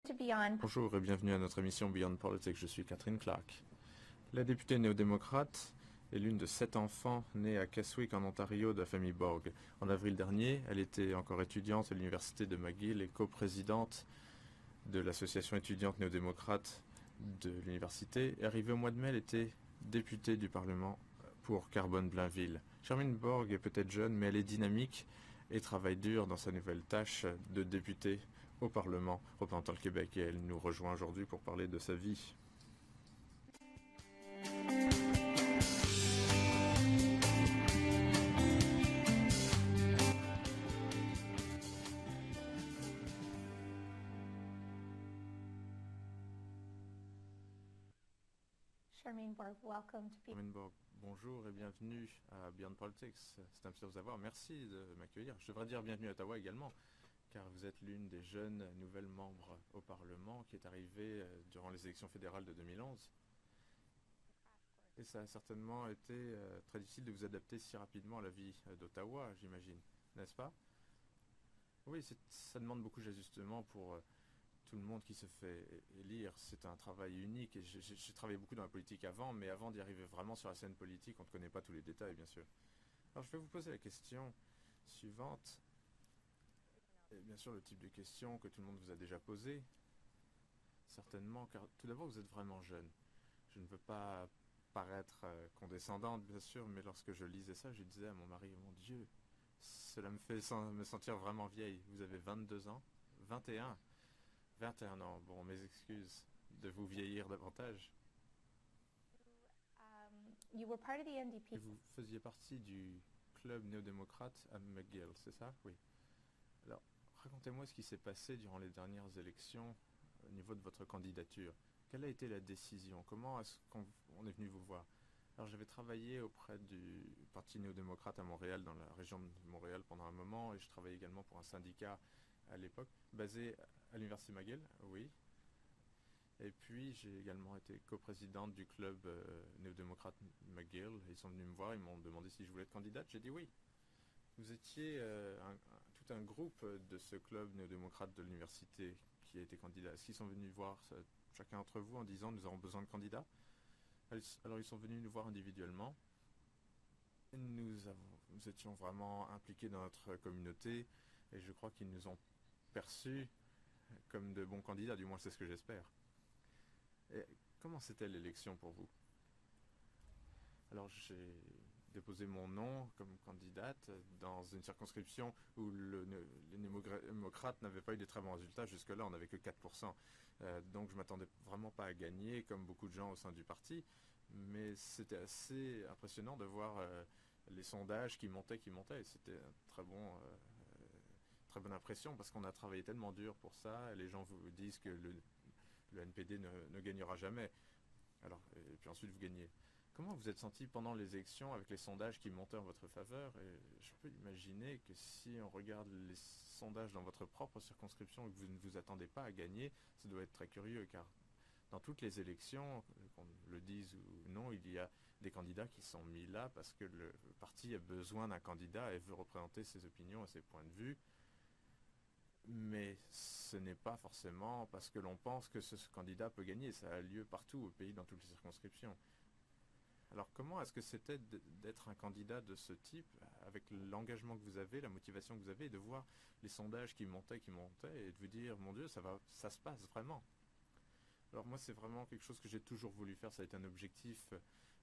Bonjour et bienvenue à notre émission Beyond Politics, je suis Catherine Clark. La députée néo-démocrate est l'une de 7 enfants nés à Keswick en Ontario de la famille Borg. En avril dernier, elle était encore étudiante à l'université de McGill et coprésidente de l'association étudiante néo-démocrate de l'université. Et arrivée au mois de mai, elle était députée du Parlement pour Carbone-Blainville. Charmaine Borg est peut-être jeune, mais elle est dynamique et travaille dur dans sa nouvelle tâche de députée au Parlement représentant le Québec. Et elle nous rejoint aujourd'hui pour parler de sa vie. Charmaine Borg, bonjour et bienvenue à Beyond Politics. C'est un plaisir de vous avoir. Merci de m'accueillir. Je devrais dire bienvenue à Ottawa également, car vous êtes l'une des jeunes nouvelles membres au Parlement qui est arrivée durant les élections fédérales de 2011. Et ça a certainement été très difficile de vous adapter si rapidement à la vie d'Ottawa, j'imagine, n'est-ce pas? Oui, ça demande beaucoup d'ajustements pour tout le monde qui se fait élire. C'est un travail unique. Et j'ai travaillé beaucoup dans la politique avant, mais avant d'y arriver vraiment sur la scène politique, on ne connaît pas tous les détails, bien sûr. Alors, je vais vous poser la question suivante. Et bien sûr, le type de question que tout le monde vous a déjà posé, certainement, car tout d'abord, vous êtes vraiment jeune. Je ne veux pas paraître condescendante, bien sûr, mais lorsque je lisais ça, je disais à mon mari, mon Dieu, cela me fait me sentir vraiment vieille. Vous avez 22 ans, 21, 21 ans. Bon, mes excuses de vous vieillir davantage. You were part of the NDP. Et vous faisiez partie du club néo-démocrate à McGill, c'est ça? Oui. Alors, racontez-moi ce qui s'est passé durant les dernières élections au niveau de votre candidature. Quelle a été la décision? Comment est-ce qu'on est venu vous voir? Alors, j'avais travaillé auprès du Parti néo-démocrate à Montréal, dans la région de Montréal pendant un moment, et je travaillais également pour un syndicat à l'époque, basé à l'Université McGill, oui. Et puis, j'ai également été coprésidente du club néo-démocrate McGill. Ils sont venus me voir, ils m'ont demandé si je voulais être candidate. J'ai dit oui. Vous étiez tout un groupe de ce club néo-démocrate de l'université qui a été candidat. Est-ce qu'ils sont venus voir chacun d'entre vous en disant nous avons besoin de candidats? Alors, ils sont venus nous voir individuellement. Nous étions vraiment impliqués dans notre communauté et je crois qu'ils nous ont perçus comme de bons candidats, du moins c'est ce que j'espère. Et comment c'était l'élection pour vous? Alors j'ai déposé mon nom comme candidate dans une circonscription où les démocrates n'avaient pas eu de très bons résultats. Jusque-là, on n'avait que 4%. Donc je ne m'attendais vraiment pas à gagner, comme beaucoup de gens au sein du parti. Mais c'était assez impressionnant de voir les sondages qui montaient, qui montaient. C'était très bonne impression parce qu'on a travaillé tellement dur pour ça. Et les gens vous disent que le NPD ne gagnera jamais. Alors, et puis ensuite, vous gagnez. Comment vous êtes senti pendant les élections avec les sondages qui montaient en votre faveur? Et je peux imaginer que si on regarde les sondages dans votre propre circonscription et que vous ne vous attendez pas à gagner, ça doit être très curieux car dans toutes les élections, qu'on le dise ou non, il y a des candidats qui sont mis là parce que le parti a besoin d'un candidat et veut représenter ses opinions et ses points de vue. Mais ce n'est pas forcément parce que l'on pense que ce candidat peut gagner. Ça a lieu partout au pays, dans toutes les circonscriptions. Alors comment est-ce que c'était d'être un candidat de ce type, avec l'engagement que vous avez, la motivation que vous avez, et de voir les sondages qui montaient, et de vous dire, mon Dieu, ça se passe vraiment. Alors moi, c'est vraiment quelque chose que j'ai toujours voulu faire. Ça a été un objectif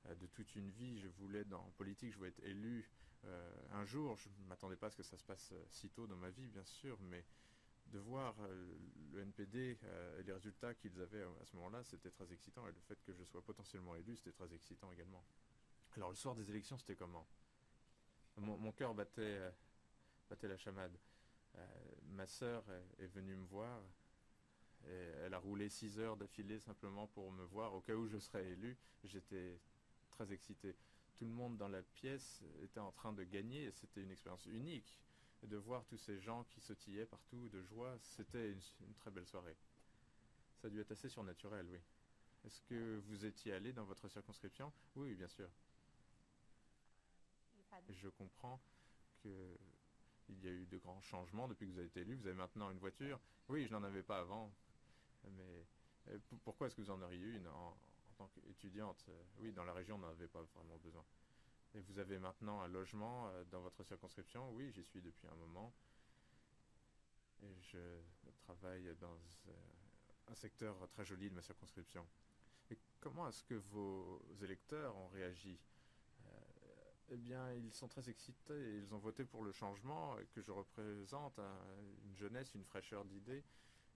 de toute une vie. Je voulais, en politique, je voulais être élu un jour. Je ne m'attendais pas à ce que ça se passe si tôt dans ma vie, bien sûr, mais de voir le NPD et les résultats qu'ils avaient à ce moment-là, c'était très excitant. Et le fait que je sois potentiellement élu, c'était très excitant également. Alors le soir des élections, c'était comment? Mon cœur battait la chamade. Ma sœur est venue me voir. Et elle a roulé 6 heures d'affilée simplement pour me voir. Au cas où je serais élu, j'étais très excité. Tout le monde dans la pièce était en train de gagner. C'était une expérience unique. Et de voir tous ces gens qui sautillaient partout de joie, c'était une très belle soirée. Ça a dû être assez surnaturel, oui. Est-ce que vous étiez allé dans votre circonscription? Oui, bien sûr. Et je comprends qu'il y a eu de grands changements depuis que vous avez été élu. Vous avez maintenant une voiture. Oui, je n'en avais pas avant. Et pourquoi est-ce que vous en auriez une en tant qu'étudiante? Oui, dans la région, on n'en avait pas vraiment besoin. Et vous avez maintenant un logement dans votre circonscription? Oui, j'y suis depuis un moment. Et je travaille dans un secteur très joli de ma circonscription. Et comment est-ce que vos électeurs ont réagi? Eh bien, ils sont très excités et ils ont voté pour le changement que je représente, une jeunesse, une fraîcheur d'idées.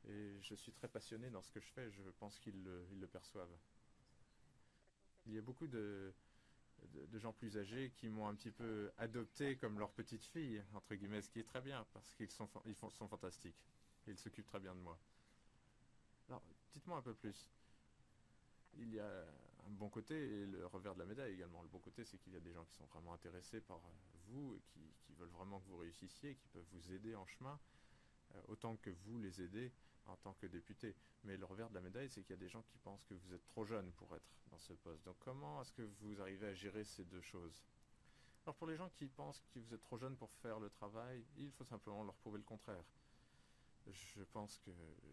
Et je suis très passionné dans ce que je fais. Je pense qu'ils ils le perçoivent. Il y a beaucoup de gens plus âgés qui m'ont un petit peu adopté comme leur petite fille, entre guillemets, ce qui est très bien parce qu'ils sont fantastiques. Et ils s'occupent très bien de moi. Alors, dites-moi un peu plus. Il y a un bon côté et le revers de la médaille également. Le bon côté, c'est qu'il y a des gens qui sont vraiment intéressés par vous et qui veulent vraiment que vous réussissiez, qui peuvent vous aider en chemin, autant que vous les aidez en tant que député. Mais le revers de la médaille, c'est qu'il y a des gens qui pensent que vous êtes trop jeune pour être dans ce poste. Donc comment est-ce que vous arrivez à gérer ces deux choses? Alors pour les gens qui pensent que vous êtes trop jeune pour faire le travail, il faut simplement leur prouver le contraire. Je pense que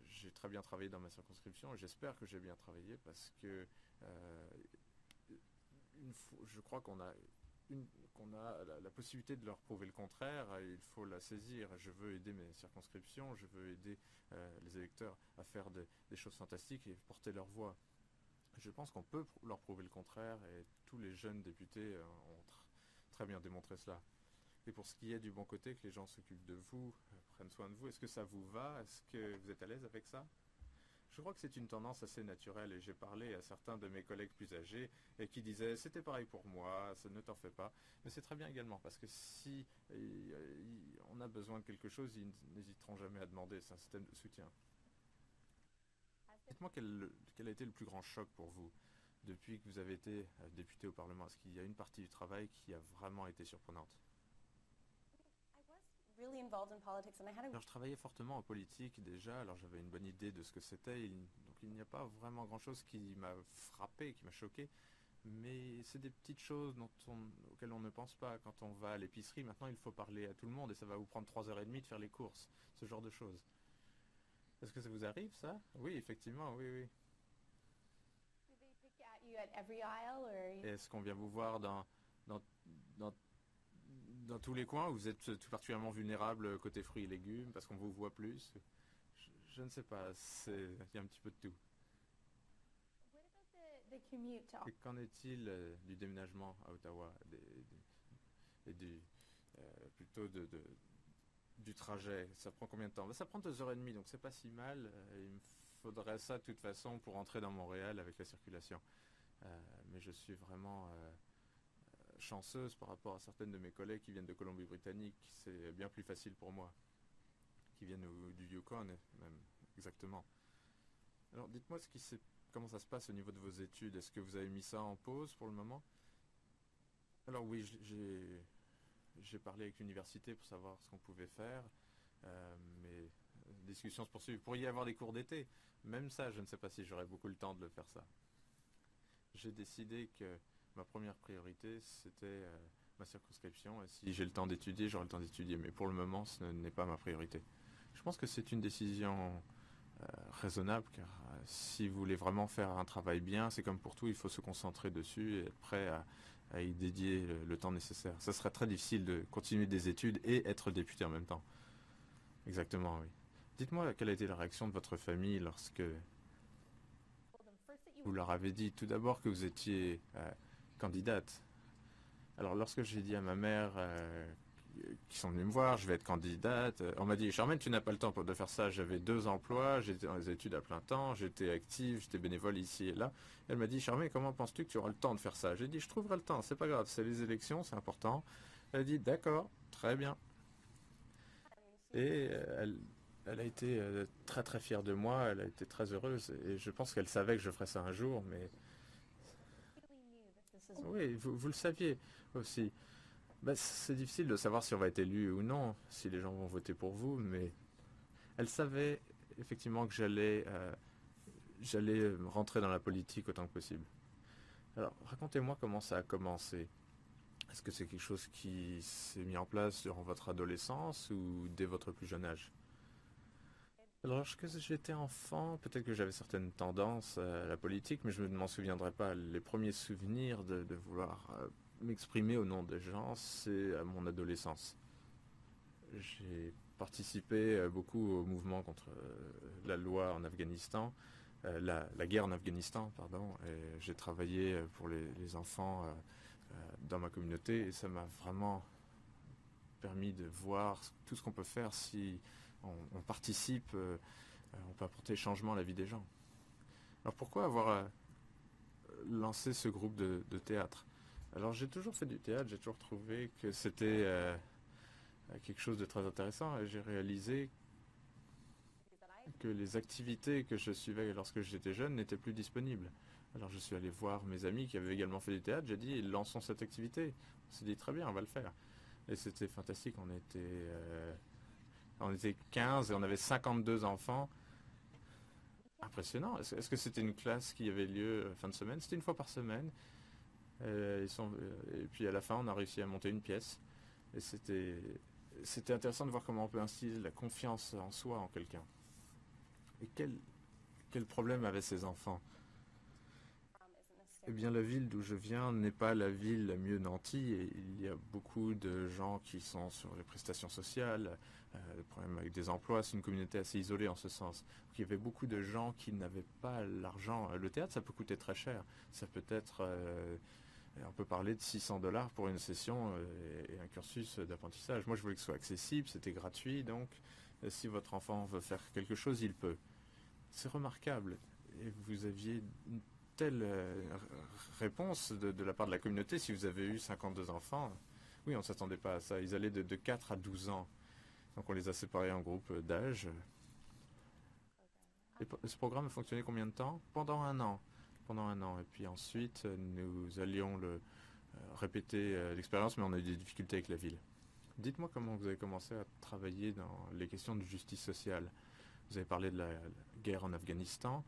j'ai très bien travaillé dans ma circonscription et j'espère que j'ai bien travaillé parce que euh, je crois qu'on a la possibilité de leur prouver le contraire, il faut la saisir. Je veux aider mes circonscriptions, je veux aider les électeurs à faire des choses fantastiques et porter leur voix. Je pense qu'on peut leur prouver le contraire et tous les jeunes députés ont très bien démontré cela. Et pour ce qui est du bon côté, que les gens s'occupent de vous, prennent soin de vous, est-ce que ça vous va? Est-ce que vous êtes à l'aise avec ça? Je crois que c'est une tendance assez naturelle et j'ai parlé à certains de mes collègues plus âgés et qui disaient c'était pareil pour moi, ça ne t'en fais pas. Mais c'est très bien également parce que si on a besoin de quelque chose, ils n'hésiteront jamais à demander. C'est un système de soutien. Dites-moi quel a été le plus grand choc pour vous depuis que vous avez été député au Parlement. Est-ce qu'il y a une partie du travail qui a vraiment été surprenante? Alors je travaillais fortement en politique déjà, alors j'avais une bonne idée de ce que c'était, donc il n'y a pas vraiment grand-chose qui m'a frappé, qui m'a choqué, mais c'est des petites choses auxquelles on ne pense pas. Quand on va à l'épicerie, maintenant il faut parler à tout le monde et ça va vous prendre 3h30 de faire les courses, ce genre de choses. Est-ce que ça vous arrive ça? Oui, effectivement, oui, oui. Et est-ce qu'on vient vous voir dans, dans, dans tous les coins où vous êtes tout particulièrement vulnérable côté fruits et légumes parce qu'on vous voit plus? Je ne sais pas, il y a un petit peu de tout. Et qu'en est-il du déménagement à Ottawa et plutôt du trajet? Ça prend combien de temps? Ça prend 2h30, donc c'est pas si mal. Il me faudrait ça de toute façon pour entrer dans Montréal avec la circulation. Mais je suis vraiment chanceuse par rapport à certaines de mes collègues qui viennent de Colombie-Britannique. C'est bien plus facile pour moi, qui viennent du Yukon même, exactement. Alors dites-moi comment ça se passe au niveau de vos études. Est-ce que vous avez mis ça en pause pour le moment? Alors oui, j'ai parlé avec l'université pour savoir ce qu'on pouvait faire, mais les discussions se poursuivent. Pour y avoir des cours d'été, même ça, je ne sais pas si j'aurai beaucoup le temps de le faire ça. J'ai décidé que ma première priorité, c'était ma circonscription. Et si j'ai le temps d'étudier, j'aurai le temps d'étudier. Mais pour le moment, ce n'est pas ma priorité. Je pense que c'est une décision raisonnable, car si vous voulez vraiment faire un travail bien, c'est comme pour tout, il faut se concentrer dessus et être prêt à y dédier le temps nécessaire. Ça serait très difficile de continuer des études et être député en même temps. Exactement, oui. Dites-moi quelle a été la réaction de votre famille lorsque vous leur avez dit tout d'abord que vous étiez candidate. Alors lorsque j'ai dit à ma mère qui sont venus me voir, je vais être candidate, on m'a dit Charmaine, tu n'as pas le temps de faire ça. J'avais 2 emplois, j'étais dans les études à plein temps, j'étais active, j'étais bénévole ici et là. Elle m'a dit Charmaine, comment penses-tu que tu auras le temps de faire ça? J'ai dit je trouverai le temps, c'est pas grave, c'est les élections, c'est important. Elle a dit d'accord, très bien. Et elle a été très très fière de moi, elle a été très heureuse et je pense qu'elle savait que je ferais ça un jour, mais oui, vous le saviez aussi. Bah, c'est difficile de savoir si on va être élu ou non, si les gens vont voter pour vous, mais elle savait effectivement que j'allais rentrer dans la politique autant que possible. Alors, racontez-moi comment ça a commencé. Est-ce que c'est quelque chose qui s'est mis en place durant votre adolescence ou dès votre plus jeune âge? Alors, lorsque j'étais enfant, peut-être que j'avais certaines tendances à la politique, mais je ne m'en souviendrai pas. Les premiers souvenirs de vouloir m'exprimer au nom des gens, c'est à mon adolescence. J'ai participé beaucoup au mouvement contre la loi en Afghanistan, la guerre en Afghanistan, pardon, et j'ai travaillé pour les enfants dans ma communauté et ça m'a vraiment permis de voir tout ce qu'on peut faire si on participe, on peut apporter changement à la vie des gens. Alors pourquoi avoir lancé ce groupe de théâtre? Alors j'ai toujours fait du théâtre, j'ai toujours trouvé que c'était quelque chose de très intéressant et j'ai réalisé que les activités que je suivais lorsque j'étais jeune n'étaient plus disponibles. Alors je suis allé voir mes amis qui avaient également fait du théâtre, j'ai dit lançons cette activité. On s'est dit très bien, on va le faire. Et c'était fantastique, on était 15 et on avait 52 enfants. Impressionnant. Est-ce que c'était une classe qui avait lieu fin de semaine? C'était une fois par semaine. Et puis à la fin, on a réussi à monter une pièce. Et c'était intéressant de voir comment on peut instiller la confiance en soi en quelqu'un. Et quel problème avaient ces enfants? Eh bien, la ville d'où je viens n'est pas la ville la mieux nantie et il y a beaucoup de gens qui sont sur les prestations sociales, des problèmes avec des emplois. C'est une communauté assez isolée en ce sens. Donc, il y avait beaucoup de gens qui n'avaient pas l'argent. Le théâtre, ça peut coûter très cher. Ça peut être, on peut parler de $600 pour une session et un cursus d'apprentissage. Moi, je voulais que ce soit accessible, c'était gratuit. Donc, si votre enfant veut faire quelque chose, il peut. C'est remarquable. Et vous aviez une telle réponse de la part de la communauté si vous avez eu 52 enfants. Oui, on ne s'attendait pas à ça. Ils allaient de 4 à 12 ans. Donc on les a séparés en groupes d'âge. Et ce programme a fonctionné combien de temps? Pendant un an. Pendant un an. Et puis ensuite, nous allions répéter l'expérience, mais on a eu des difficultés avec la ville. Dites-moi comment vous avez commencé à travailler dans les questions de justice sociale. Vous avez parlé de la guerre en Afghanistan.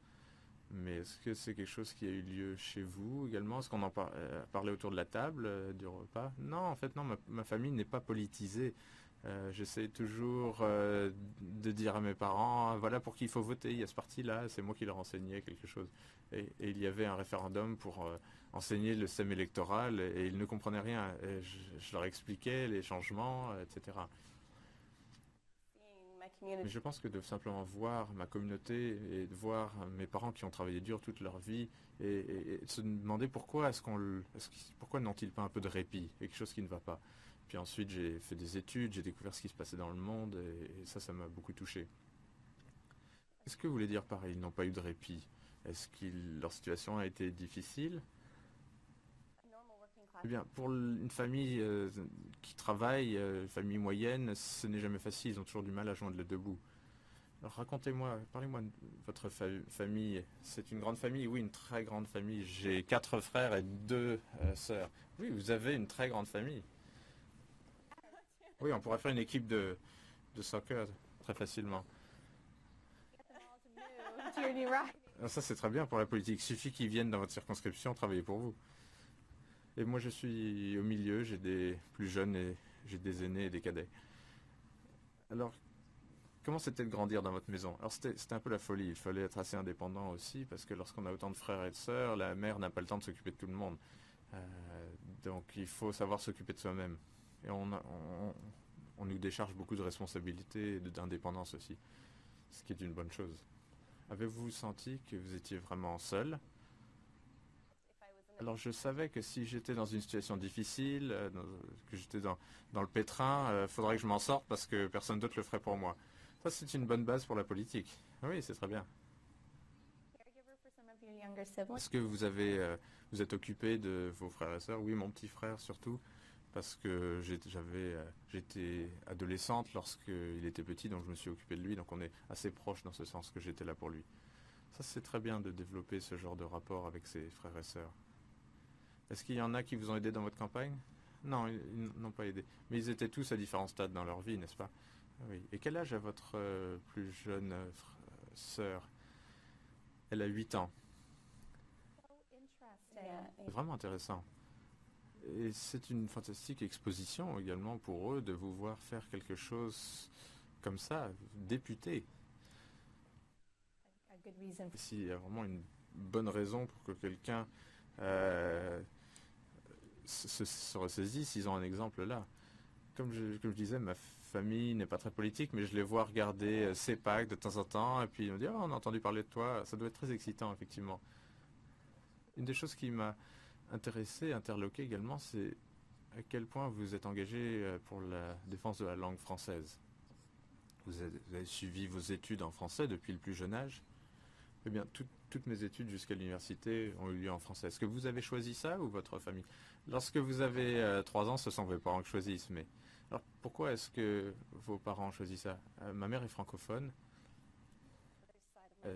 Mais est-ce que c'est quelque chose qui a eu lieu chez vous également? Est-ce qu'on en parlait autour de la table du repas? Non, en fait, non, ma famille n'est pas politisée. J'essaie toujours de dire à mes parents, voilà pour qui il faut voter, il y a ce parti-là, c'est moi qui leur enseignais quelque chose. Et il y avait un référendum pour enseigner le système électoral et ils ne comprenaient rien. Et je leur expliquais les changements, etc. Mais je pense que de simplement voir ma communauté et de voir mes parents qui ont travaillé dur toute leur vie et de se demander pourquoi n'ont-ils pas un peu de répit, quelque chose qui ne va pas. Puis ensuite j'ai fait des études, j'ai découvert ce qui se passait dans le monde et ça m'a beaucoup touché. Est-ce que vous voulez dire pareil, ils n'ont pas eu de répit? Est-ce que leur situation a été difficile? Eh bien, pour une famille qui travaille, famille moyenne, ce n'est jamais facile, ils ont toujours du mal à joindre le debout. Alors racontez-moi, parlez-moi de votre famille. C'est une grande famille? Oui, une très grande famille. J'ai 4 frères et 2 sœurs. Oui, vous avez une très grande famille. Oui, on pourrait faire une équipe de soccer très facilement. To your new ride. Alors ça, c'est très bien pour la politique. Il suffit qu'ils viennent dans votre circonscription travailler pour vous. Et moi, je suis au milieu. J'ai des plus jeunes et j'ai des aînés et des cadets. Alors, comment c'était de grandir dans votre maison? Alors c'était un peu la folie, il fallait être assez indépendant aussi, parce que lorsqu'on a autant de frères et de sœurs, la mère n'a pas le temps de s'occuper de tout le monde. Donc il faut savoir s'occuper de soi-même. Et on nous décharge beaucoup de responsabilités et d'indépendance aussi, ce qui est une bonne chose. Avez-vous senti que vous étiez vraiment seul? Alors je savais que si j'étais dans une situation difficile, que j'étais dans le pétrin, il faudrait que je m'en sorte parce que personne d'autre le ferait pour moi. Ça, c'est une bonne base pour la politique. Oui, c'est très bien. Caregiver for some of your younger siblings. Est-ce que vous êtes occupé de vos frères et sœurs? Oui, mon petit frère surtout, parce que j'étais adolescente lorsqu'il était petit, donc je me suis occupé de lui, donc on est assez proche dans ce sens que j'étais là pour lui. Ça, c'est très bien de développer ce genre de rapport avec ses frères et sœurs. Est-ce qu'il y en a qui vous ont aidé dans votre campagne? Non, ils n'ont pas aidé. Mais ils étaient tous à différents stades dans leur vie, n'est-ce pas? Oui. Et quel âge a votre plus jeune sœur? Elle a 8 ans. So interesting. C'est vraiment intéressant. Et c'est une fantastique exposition également pour eux de vous voir faire quelque chose comme ça, député. good reason. S'il y a vraiment une bonne raison pour que quelqu'un euh, se ressaisisse, ils ont un exemple là. Comme je disais, ma famille n'est pas très politique, mais je les vois regarder CEPAC de temps en temps, et puis ils me disent: «Oh, on a entendu parler de toi». Ça doit être très excitant, effectivement. Une des choses qui m'a intéressé, interloqué également, c'est à quel point vous êtes engagé pour la défense de la langue française. Vous avez suivi vos études en français depuis le plus jeune âge. Eh bien, toutes mes études jusqu'à l'université ont eu lieu en français. Est-ce que vous avez choisi ça ou votre famille? Lorsque vous avez 3 ans, ce sont vos parents qui choisissent. Mais alors, pourquoi est-ce que vos parents ont choisi ça? Ma mère est francophone.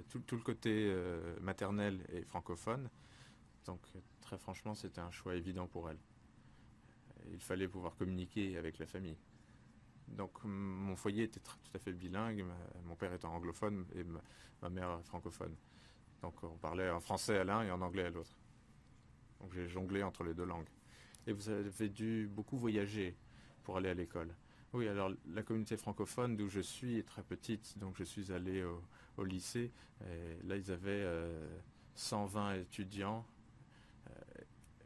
Tout le côté maternel est francophone. Donc, très franchement, c'était un choix évident pour elle. Il fallait pouvoir communiquer avec la famille. Donc, mon foyer était tout à fait bilingue. Mon père étant anglophone et ma mère francophone. Donc, on parlait en français à l'un et en anglais à l'autre. Donc, j'ai jonglé entre les deux langues. Et vous avez dû beaucoup voyager pour aller à l'école. Oui, alors la communauté francophone d'où je suis est très petite, donc je suis allé au lycée. Et là, ils avaient 120 étudiants.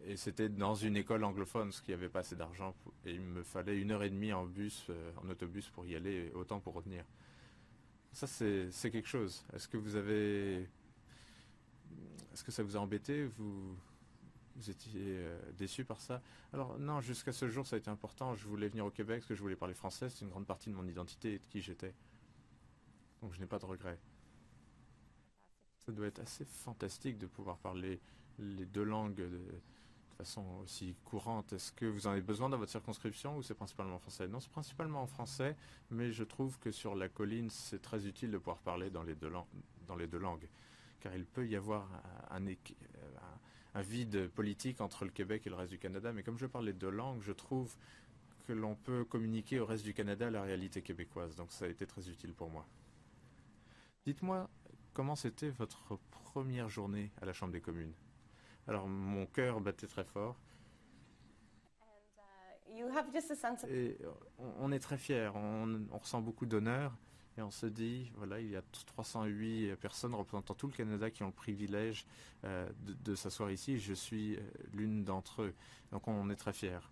Et c'était dans une école anglophone, parce qu'il n'y avait pas assez d'argent. Et il me fallait 1 heure et demie en bus, en autobus pour y aller, autant pour retenir. Ça, c'est quelque chose. Est-ce que ça vous a embêté? Vous étiez déçu par ça? Alors non, jusqu'à ce jour, ça a été important. Je voulais venir au Québec parce que je voulais parler français. C'est une grande partie de mon identité et de qui j'étais. Donc je n'ai pas de regrets. Ça doit être assez fantastique de pouvoir parler les deux langues de façon aussi courante. Est-ce que vous en avez besoin dans votre circonscription ou c'est principalement en français? Non, c'est principalement en français, mais je trouve que sur la colline, c'est très utile de pouvoir parler dans les deux langues. Car il peut y avoir un vide politique entre le Québec et le reste du Canada. Mais comme je parle les deux langues, je trouve que l'on peut communiquer au reste du Canada la réalité québécoise. Donc ça a été très utile pour moi. Dites-moi, comment c'était votre première journée à la Chambre des communes? Alors, mon cœur battait très fort. And you have just a sense of Et on est très fiers, on ressent beaucoup d'honneur et on se dit, voilà, il y a 308 personnes représentant tout le Canada qui ont le privilège de s'asseoir ici. Je suis l'une d'entre eux. Donc on est très fiers.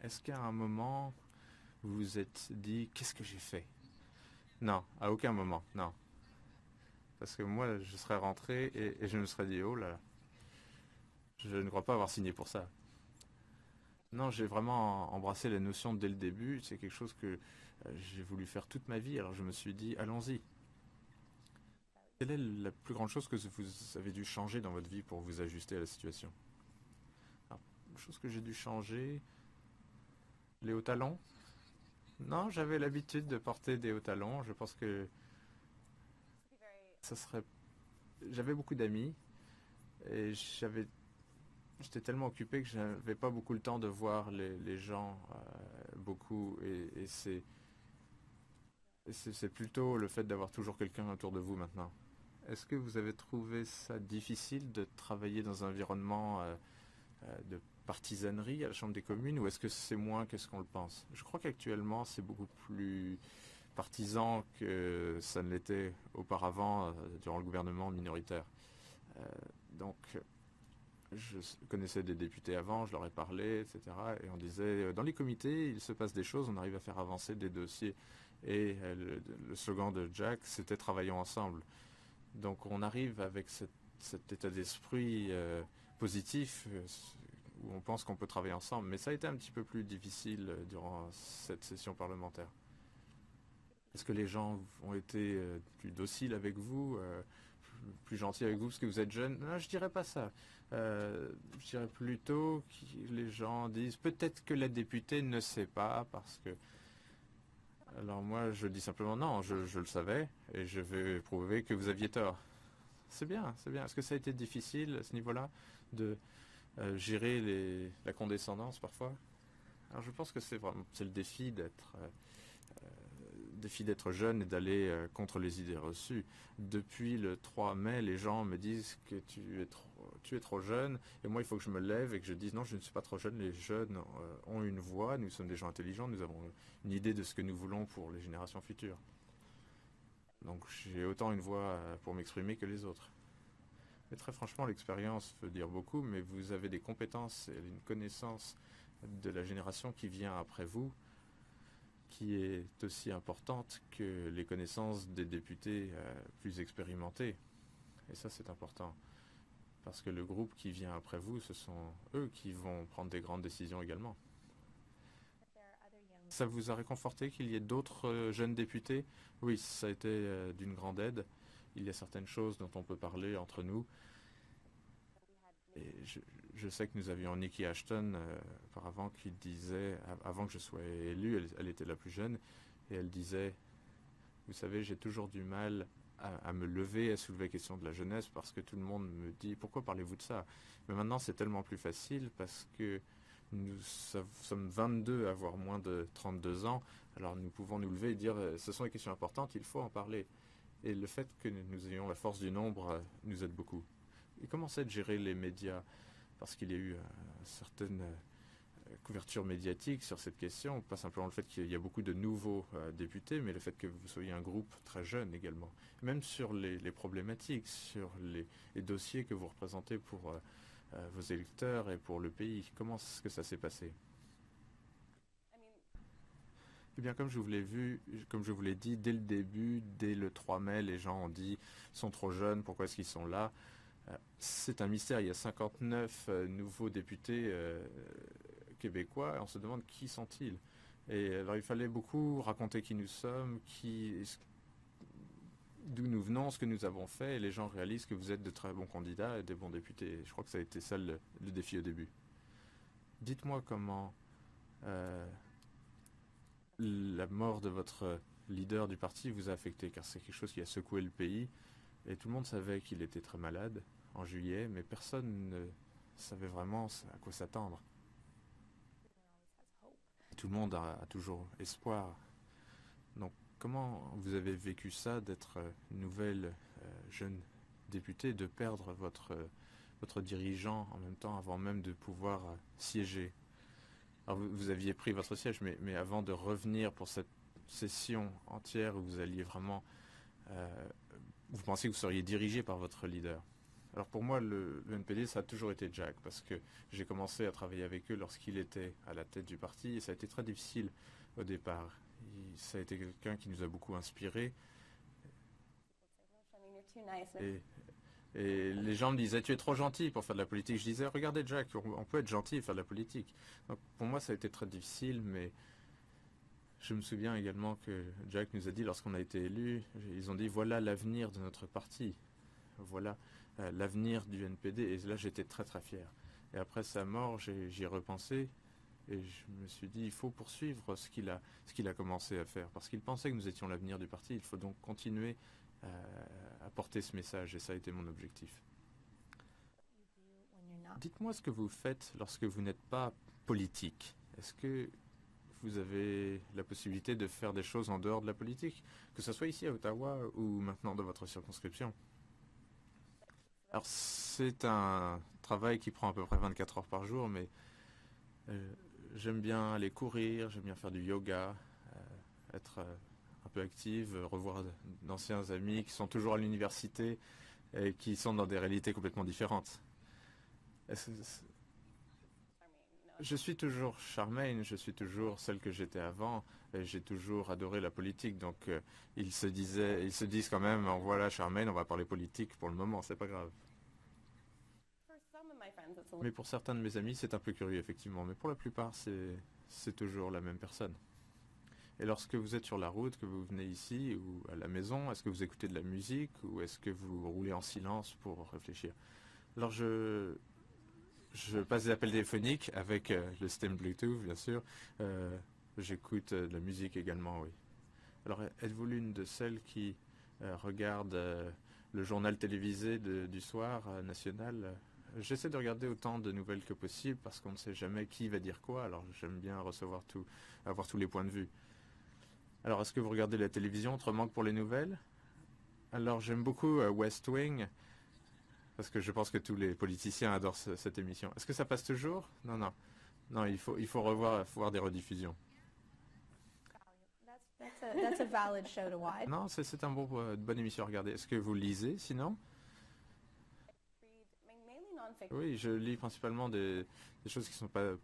Est-ce qu'à un moment, vous vous êtes dit, qu'est-ce que j'ai fait? Non, à aucun moment, non. Parce que moi, je serais rentré et je me serais dit, oh là là, je ne crois pas avoir signé pour ça. Non, j'ai vraiment embrassé la notion dès le début. C'est quelque chose que j'ai voulu faire toute ma vie. Alors je me suis dit, allons-y. Quelle est la plus grande chose que vous avez dû changer dans votre vie pour vous ajuster à la situation? Alors, une chose que j'ai dû changer, les hauts talons. Non, j'avais l'habitude de porter des hauts talons. Je pense que ça serait... J'avais beaucoup d'amis et j'étais tellement occupé que je n'avais pas beaucoup le temps de voir les gens beaucoup. Et c'est plutôt le fait d'avoir toujours quelqu'un autour de vous maintenant. Est-ce que vous avez trouvé ça difficile de travailler dans un environnement de partisanerie à la Chambre des communes ou est-ce que c'est moins que ce qu'on le pense? Je crois qu'actuellement c'est beaucoup plus partisan que ça ne l'était auparavant durant le gouvernement minoritaire. Donc je connaissais des députés avant, je leur ai parlé, etc. Et on disait, dans les comités, il se passe des choses, on arrive à faire avancer des dossiers. Et le slogan de Jack, c'était «Travaillons ensemble». Donc on arrive avec cet état d'esprit positif où on pense qu'on peut travailler ensemble. Mais ça a été un petit peu plus difficile durant cette session parlementaire. Est-ce que les gens ont été plus dociles avec vous, plus gentils avec vous parce que vous êtes jeune? Non, je dirais pas ça. Je dirais plutôt que les gens disent peut-être que la députée ne sait pas parce que... Alors moi, je dis simplement non, je le savais et je vais prouver que vous aviez tort. C'est bien, c'est bien. Est-ce que ça a été difficile à ce niveau-là de gérer la condescendance parfois? Alors je pense que c'est le défi d'être jeune et d'aller contre les idées reçues. Depuis le 3 mai, les gens me disent que tu es trop jeune et moi il faut que je me lève et que je dise non, je ne suis pas trop jeune. Les jeunes ont une voix, nous sommes des gens intelligents, nous avons une idée de ce que nous voulons pour les générations futures. Donc j'ai autant une voix pour m'exprimer que les autres. Mais très franchement, l'expérience veut dire beaucoup, mais vous avez des compétences et une connaissance de la génération qui vient après vous, qui est aussi importante que les connaissances des députés plus expérimentés. Et ça, c'est important. Parce que le groupe qui vient après vous, ce sont eux qui vont prendre des grandes décisions également. Ça vous a réconforté qu'il y ait d'autres jeunes députés? Oui, ça a été d'une grande aide. Il y a certaines choses dont on peut parler entre nous. Et je sais que nous avions Nikki Ashton auparavant qui disait, avant que je sois élu, elle était la plus jeune, et elle disait, vous savez, j'ai toujours du mal à me lever, à soulever la question de la jeunesse parce que tout le monde me dit, pourquoi parlez-vous de ça? Mais maintenant, c'est tellement plus facile parce que nous sommes 22 à avoir moins de 32 ans, alors nous pouvons nous lever et dire, ce sont des questions importantes, il faut en parler. Et le fait que nous ayons la force du nombre nous aide beaucoup. Et comment c'est de gérer les médias? Parce qu'il y a eu certaines couverture médiatique sur cette question, pas simplement le fait qu'il y a beaucoup de nouveaux députés, mais le fait que vous soyez un groupe très jeune également. Même sur les problématiques, sur les dossiers que vous représentez pour vos électeurs et pour le pays. Comment est-ce que ça s'est passé? Eh bien, comme je vous l'ai dit, dès le début, dès le 3 mai, les gens ont dit « ils sont trop jeunes, pourquoi est-ce qu'ils sont là ?» C'est un mystère, il y a 59 nouveaux députés québécois, et on se demande qui sont-ils. Et alors il fallait beaucoup raconter qui nous sommes, d'où nous venons, ce que nous avons fait, et les gens réalisent que vous êtes de très bons candidats et des bons députés. Je crois que ça a été ça le défi au début. Dites-moi comment la mort de votre leader du parti vous a affecté, car c'est quelque chose qui a secoué le pays, et tout le monde savait qu'il était très malade en juillet, mais personne ne savait vraiment à quoi s'attendre. Tout le monde a toujours espoir. Donc, comment vous avez vécu ça d'être une nouvelle jeune députée, de perdre votre dirigeant en même temps, avant même de pouvoir siéger? Alors, vous aviez pris votre siège, mais avant de revenir pour cette session entière où vous alliez vraiment... vous pensiez que vous seriez dirigé par votre leader. Alors pour moi, le NPD, ça a toujours été Jack, parce que j'ai commencé à travailler avec eux lorsqu'il était à la tête du parti, et ça a été très difficile au départ. Ça a été quelqu'un qui nous a beaucoup inspirés. Et les gens me disaient, tu es trop gentil pour faire de la politique. Je disais, regardez Jack, on peut être gentil et faire de la politique. Donc pour moi, ça a été très difficile, mais je me souviens également que Jack nous a dit, lorsqu'on a été élus, ils ont dit, voilà l'avenir de notre parti. Voilà l'avenir du NPD. Et là, j'étais très très fier. Et après sa mort, j'y ai repensé et je me suis dit, il faut poursuivre ce qu'il a commencé à faire. Parce qu'il pensait que nous étions l'avenir du parti. Il faut donc continuer à porter ce message. Et ça a été mon objectif. Dites-moi ce que vous faites lorsque vous n'êtes pas politique. Est-ce que vous avez la possibilité de faire des choses en dehors de la politique, que ce soit ici à Ottawa ou maintenant dans votre circonscription? Alors, c'est un travail qui prend à peu près 24 heures par jour, mais j'aime bien aller courir, j'aime bien faire du yoga, être un peu active, revoir d'anciens amis qui sont toujours à l'université et qui sont dans des réalités complètement différentes. Je suis toujours Charmaine, je suis toujours celle que j'étais avant, et j'ai toujours adoré la politique, donc ils se disent quand même, voilà Charmaine, on va parler politique pour le moment, c'est pas grave. Mais pour certains de mes amis, c'est un peu curieux, effectivement, mais pour la plupart, c'est toujours la même personne. Et lorsque vous êtes sur la route, que vous venez ici ou à la maison, est-ce que vous écoutez de la musique ou est-ce que vous roulez en silence pour réfléchir? Alors je passe des appels téléphoniques avec le système Bluetooth, bien sûr. J'écoute de la musique également, oui. Alors, êtes-vous l'une de celles qui regarde le journal télévisé du soir national? J'essaie de regarder autant de nouvelles que possible parce qu'on ne sait jamais qui va dire quoi. Alors, j'aime bien avoir tous les points de vue. Alors, est-ce que vous regardez la télévision autrement que pour les nouvelles? Alors, j'aime beaucoup West Wing. Parce que je pense que tous les politiciens adorent cette émission. Est-ce que ça passe toujours? Non, non. Non, il faut voir des rediffusions. That's that's a valid show to watch. Non, c'est un bonne émission à regarder. Est-ce que vous lisez sinon? Mainly non-fiction. Oui, je lis principalement des choses qui ne sont pas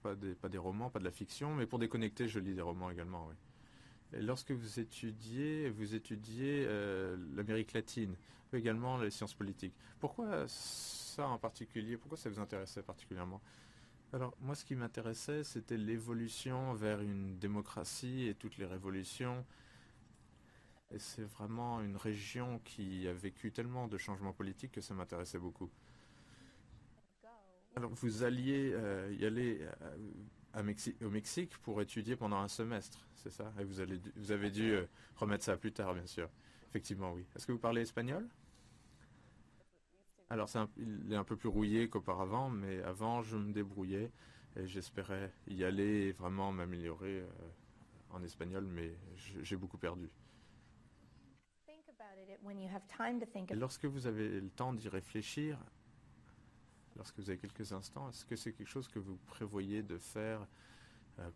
des romans, pas de la fiction, mais pour déconnecter, je lis des romans également, oui. Et lorsque vous étudiez l'Amérique latine, également les sciences politiques. Pourquoi ça en particulier? Pourquoi ça vous intéressait particulièrement? Alors, moi, ce qui m'intéressait, c'était l'évolution vers une démocratie et toutes les révolutions. Et c'est vraiment une région qui a vécu tellement de changements politiques que ça m'intéressait beaucoup. Alors, vous alliez y aller au Mexique pour étudier pendant un semestre, c'est ça? Et vous avez dû remettre ça plus tard, bien sûr. Effectivement, oui. Est-ce que vous parlez espagnol? Alors, il est un peu plus rouillé qu'auparavant, mais avant, je me débrouillais et j'espérais y aller et vraiment m'améliorer en espagnol, mais j'ai beaucoup perdu. Think about it when you have time to think Et about lorsque vous avez le temps d'y réfléchir, lorsque vous avez quelques instants, est-ce que c'est quelque chose que vous prévoyez de faire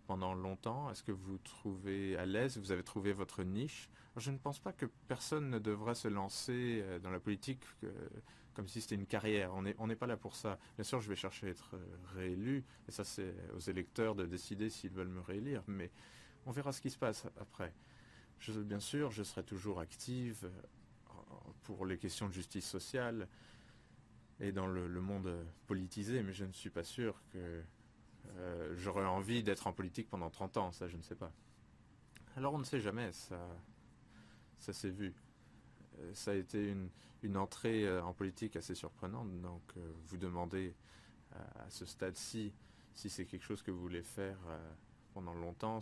pendant longtemps? Est-ce que vous trouvez à l'aise? Vous avez trouvé votre niche? Je ne pense pas que personne ne devrait se lancer dans la politique comme si c'était une carrière. On n'est pas là pour ça. Bien sûr, je vais chercher à être réélu, et ça c'est aux électeurs de décider s'ils veulent me réélire, mais on verra ce qui se passe après. Bien sûr, je serai toujours active pour les questions de justice sociale et dans le monde politisé, mais je ne suis pas sûr que j'aurais envie d'être en politique pendant 30 ans, ça je ne sais pas. Alors on ne sait jamais, ça s'est vu. Ça a été une entrée en politique assez surprenante, donc vous demandez à ce stade-ci si c'est quelque chose que vous voulez faire pendant longtemps.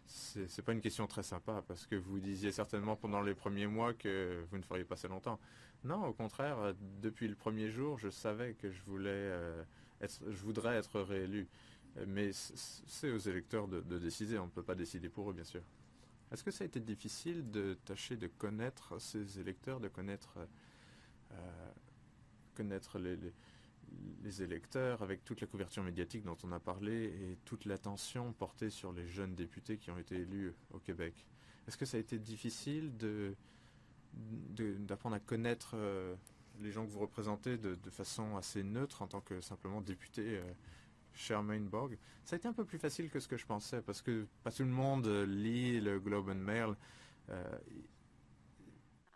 C'est pas une question très sympa, parce que vous disiez certainement pendant les premiers mois que vous ne feriez pas ça longtemps. Non, au contraire, depuis le premier jour, je savais que je voudrais être réélu. Mais c'est aux électeurs de décider, on ne peut pas décider pour eux, bien sûr. Est-ce que ça a été difficile de tâcher de connaître ces électeurs, de connaître les électeurs avec toute la couverture médiatique dont on a parlé et toute l'attention portée sur les jeunes députés qui ont été élus au Québec? Est-ce que ça a été difficile d'apprendre à connaître les gens que vous représentez de façon assez neutre en tant que simplement député Charmaine Borg? Ça a été un peu plus facile que ce que je pensais, parce que pas tout le monde lit le Globe and Mail.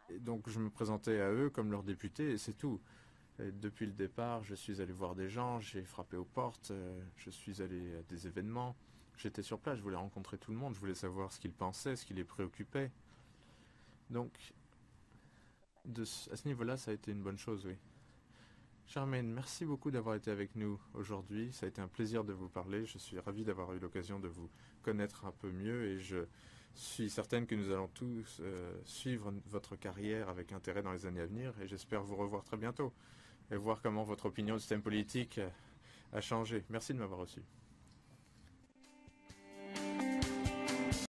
Et donc je me présentais à eux comme leur député et c'est tout. Et depuis le départ, je suis allé voir des gens, j'ai frappé aux portes, je suis allé à des événements. J'étais sur place, je voulais rencontrer tout le monde, je voulais savoir ce qu'ils pensaient, ce qui les préoccupait. Donc, à ce niveau-là, ça a été une bonne chose, oui. Charmaine, merci beaucoup d'avoir été avec nous aujourd'hui. Ça a été un plaisir de vous parler. Je suis ravi d'avoir eu l'occasion de vous connaître un peu mieux et je suis certaine que nous allons tous suivre votre carrière avec intérêt dans les années à venir et j'espère vous revoir très bientôt et voir comment votre opinion du système politique a changé. Merci de m'avoir reçu.